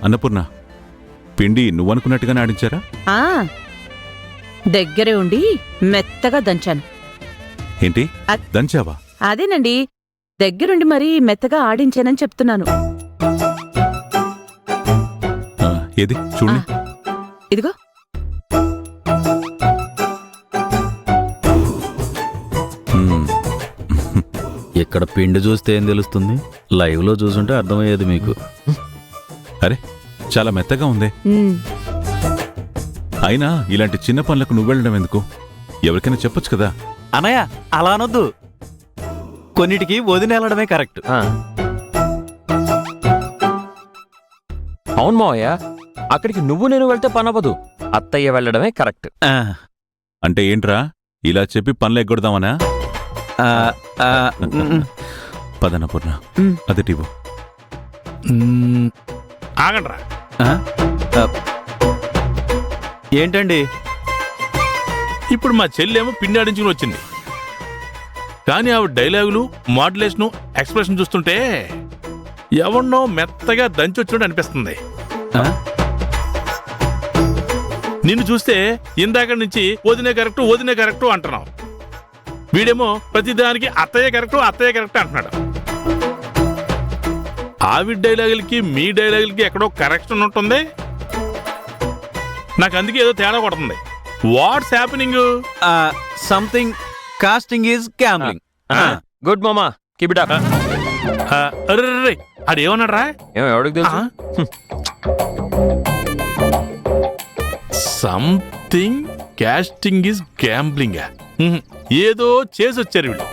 అన్నపూర్ణ, పిండి నువ్వనుకున్నట్టుగానే ఆడించారా? దగ్గరే ఉండి మెత్తగా దంచాను. ఏంటి దంచావా? అదేనండి, దగ్గరుండి మరీ మెత్తగా ఆడించానని చెప్తున్నాను. ఏది చూడండి. ఇదిగో. ఇక్కడ పిండి చూస్తే ఏం తెలుస్తుంది? లైవ్ లో చూసుంటే అర్థమయ్యేది మీకు. అరే చాలా మెత్తగా ఉందే. అయినా ఇలాంటి చిన్న పనులకు నువ్వెళ్ళడం ఎందుకు? ఎవరికైనా చెప్పొచ్చు కదా. అనయ్య అలా అనొద్దు, కొన్నిటికి వదిలేళ్ళడమే కరెక్ట్. అవును మావయ్య, అక్కడికి నువ్వు నేను వెళ్తే పనవదు, అత్తయ్య వెళ్ళడమే కరెక్ట్. అంటే ఏంట్రా, ఇలా చెప్పి పనులు ఎగ్గొడదామనా? పదనపూర్ణ, అదటివ్వు. ఆగండ్రా. ఏంటండి? ఇప్పుడు మా చెల్లెమో పిండి ఆడించుకుని వచ్చింది, కానీ ఆవిడ డైలాగులు, మాడ్యులేషను, ఎక్స్ప్రెషన్ చూస్తుంటే ఎవన్నో మెత్తగా దంచొచ్చినట్టు అనిపిస్తుంది. నిన్ను చూస్తే ఇందాక నుంచి వదినే కరెక్టు అంటున్నావు. వీడేమో ప్రతిదానికి అత్తయ్య కరెక్ట్ అంటున్నాడు. ఆవిడ డైలాగులకి మీ డైలాగులకి ఎక్కడో కరెక్షన్ ఉంటుంది. నాకు అందుకే ఏదో తేడా కొడుతుంది. What's happening? Something casting is gambling. Good మామా, కీప్ ఇట్ అప్. అరే అదేమన్నాడు రా? ఎవడికి తెలుసు? Something casting is gambling. ఏదో చేసి వచ్చారు వీళ్ళు.